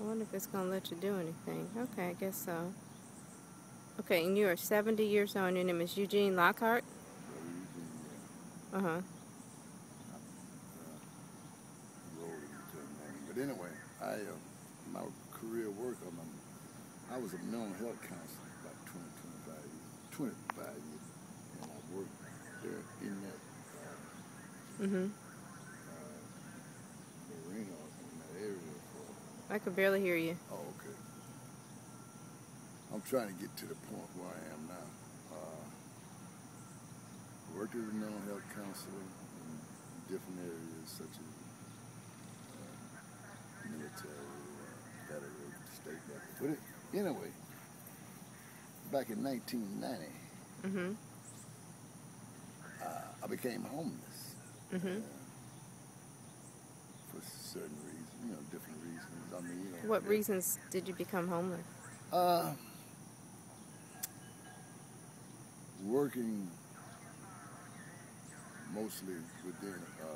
wonder if it's going to let you do anything. Okay, I guess so. Okay, and you are 70 years old, and your name is Eugene Lockhart? Uh-huh. But anyway, my career work, I was a mental health counselor about 25 years, and I worked there in that arena in that area for. I could barely hear you. Oh, okay. I'm trying to get to the point where I am now. Worked as a mental health counselor in different areas such as military, federal, state level. But anyway, back in 1990, I became homeless for certain reasons, different reasons. I mean, What reasons did you become homeless? Working mostly within the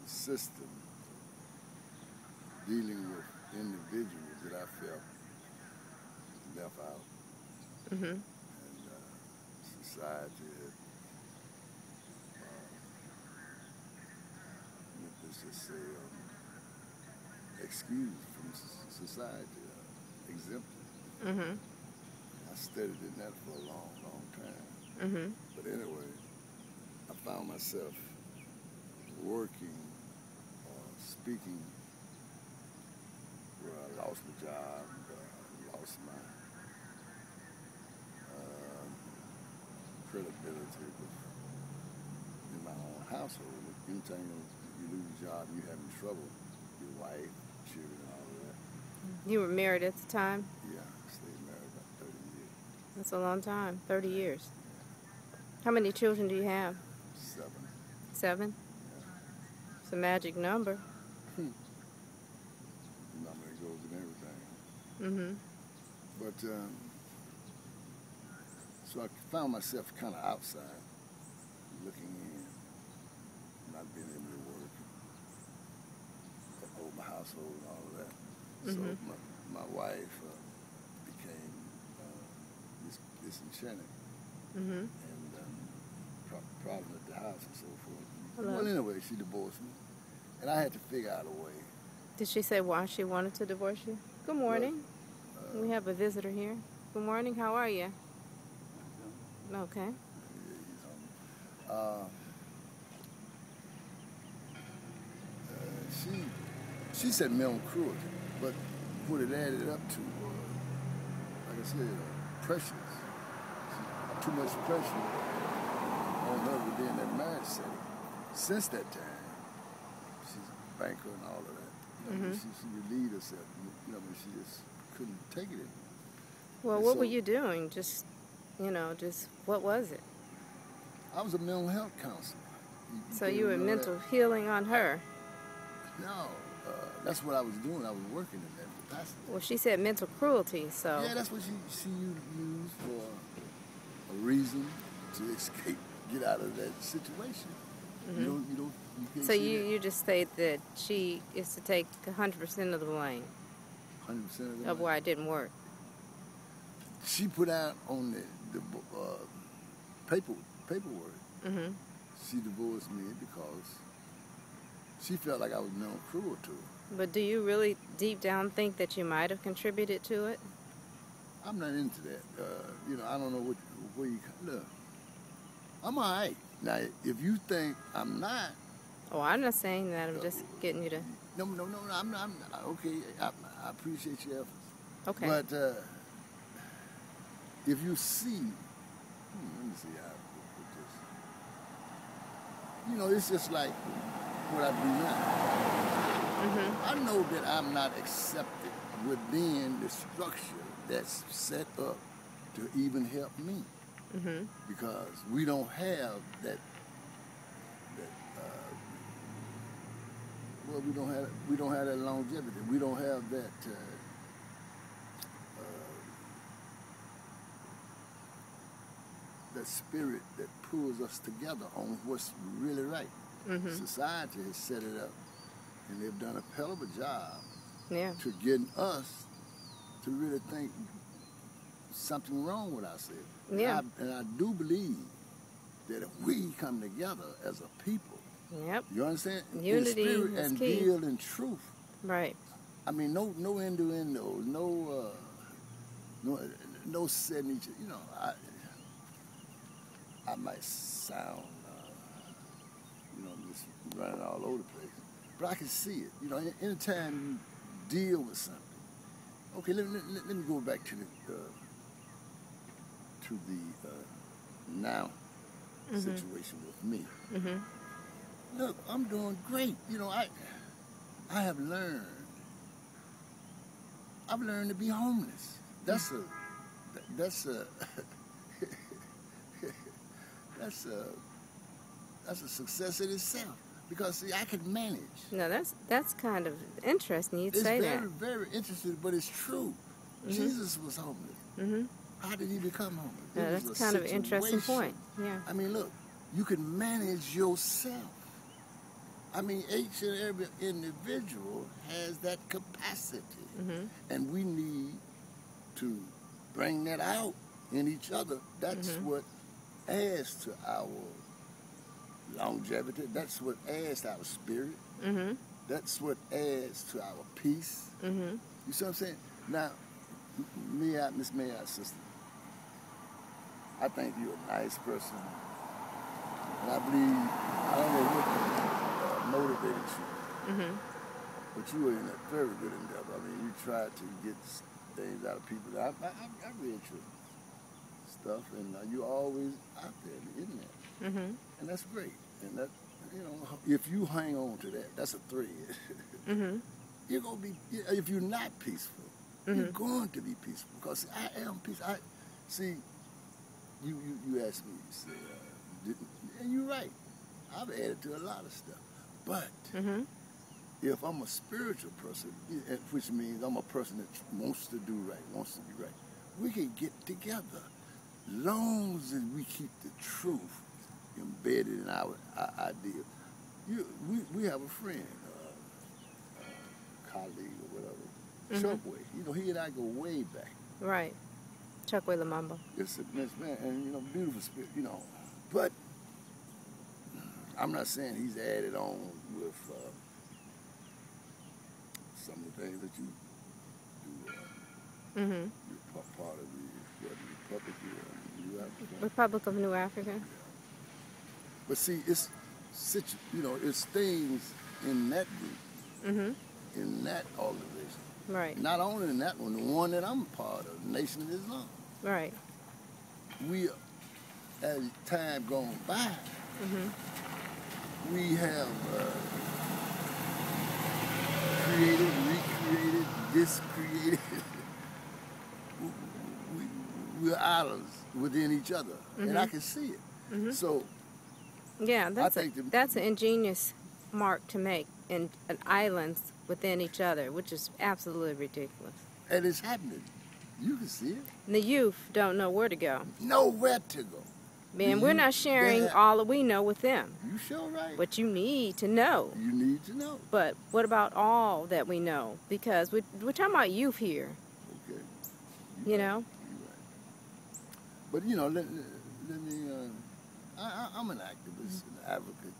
system, dealing with individuals that I felt left out, and society had, let's just say, excused from society, exempted. I studied in that for a long, long time. But anyway, I found myself working or speaking where I lost my job, lost my credibility in my own household. Anytime you lose a job, you're having trouble with your wife, children, all of that. You were married at the time? Yeah, I stayed married about 30 years. That's a long time, 30 years. How many children do you have? 7. 7? Yeah. It's a magic number. Number that goes in everything. But, so I found myself kind of outside, looking in, not being able to work, hold my household and all of that. So my wife became disenchanted, and problem at the house and so forth. Hello. Well, anyway, she divorced me, and I had to figure out a way. Did she say why she wanted to divorce you? Good morning. We have a visitor here. Good morning. How are you? Okay. She said mental cruelty, but what it added up to was, like I said, pressures. Too much pressure on her within that marriage setting. Since that time, she's a banker and all of that. She relieved herself. She just couldn't take it anymore. Well, and what were you doing? Just what was it? I was a mental health counselor. So you were mental healing on her? No, that's what I was doing. I was working in that capacity. Well, she said mental cruelty, so... Yeah, that's what she used for a reason to escape, get out of that situation. You can't so you just state that she is to take 100% of the blame. 100% of the blame? Of why it didn't work. She put out on the paperwork. She divorced me because she felt like I was mental cruel to her. But do you really deep down think that you might have contributed to it? I'm not into that. I don't know where you look. I'm all right. Now, if you think I'm not... Oh, I'm not saying that. I'm just getting you to... No, I'm not. Okay, I appreciate your efforts. Okay. But if you see... let me see how I put this. It's just like what I do now. I know that I'm not accepted within the structure that's set up to even help me. Because we don't have that we don't have that longevity. We don't have that that spirit that pulls us together on what's really right. Society has set it up and they've done a hell of a job to getting us to really think something wrong with ourselves. Yeah. And I do believe that if we come together as a people, you understand? Unity in spirit is and key. deal in truth. Right. I mean, no innuendos, no setting each. You know, I might sound, just running all over the place, but I can see it. You know, anytime you deal with something. Okay, let me go back to the now situation with me. Look, I'm doing great. You know, I have learned. I've learned to be homeless. That's a that's a success in itself. Because see, I can manage. No, that's kind of interesting. You'd say that. It's very, very interesting, but it's true. Jesus was homeless. How did he become homeless? Yeah, that's kind of an interesting point. Yeah. I mean, look, you can manage yourself. I mean, each and every individual has that capacity. And we need to bring that out in each other. That's what adds to our longevity. That's what adds to our spirit. That's what adds to our peace. You see what I'm saying? Now, Miss Mayat, sister, I think you're a nice person. And I believe, I don't know what motivated you, but you were in a very good endeavor. I mean, you tried to get things out of people. I read your stuff, and you always out there in the internet. And that's great. And that, you know, if you hang on to that, that's a thread. You're going to be, if you're not peaceful, you're going to be peaceful. Because I am peaceful. See, you asked me, you said, and you're right. I've added to a lot of stuff. But if I'm a spiritual person, which means I'm a person that wants to do right, wants to be right, we can get together. Long as we keep the truth embedded in our idea. We have a friend, colleague or whatever, Chuckway. You know, he and I go way back. Right. Chuckway Lamamba. It's a nice man, and you know, beautiful spirit, you know. But I'm not saying he's added on with some of the things that you do. You're part of the Republic of New Africa. Yeah. But see, it's things in that group, in that organization. Right. Not only in that one, the one that I'm a part of, the Nation of Islam. Right. We, as time gone by, we have created, recreated, discreated. We're islands within each other, and I can see it. So, yeah, that's an ingenious mark to make in an islands within each other, which is absolutely ridiculous. And it's happening. You can see it. And the youth don't know where to go. Nowhere to go. Man, we're not sharing all that we know with them. You sure right. But you need to know. You need to know. But what about all that we know? Because we're talking about youth here. Okay. You know? But, you know, let me, I'm an activist in Africa.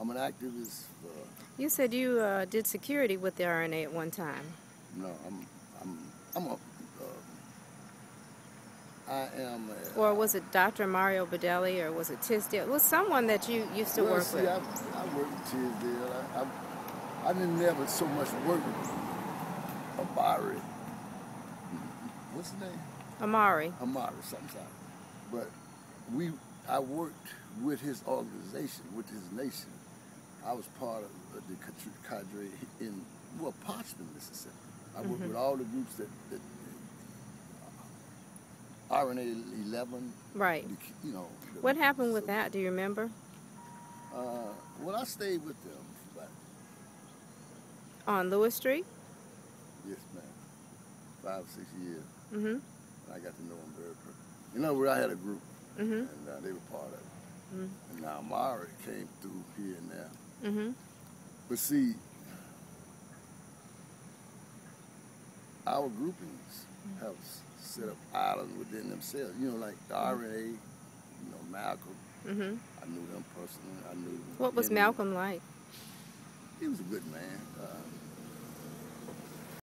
I'm an activist for... You said you did security with the RNA at one time. No, I am a... Or was it Dr. Mario Badelli, or was it Tisdale? It was someone that you used to work with. I worked with Tisdale. I didn't never so much work with Amari. What's his name? Amari, sometimes. But I worked with his organization, with his nation. I was part of the cadre in Parchman, Mississippi. I worked with all the groups that RNA 11. Right. You know. What happened with that? Do you remember? Well, I stayed with them for about... On Lewis Street? Yes, ma'am. 5 or 6 years. And I got to know them very perfectly. You know, where I had a group, and they were part of it. And now Mari came through here and there. But see, our groupings have set up islands within themselves. You know, like the RNA, you know, Malcolm. Mm-hmm. I knew them personally. I knew. What was Malcolm like? He was a good man.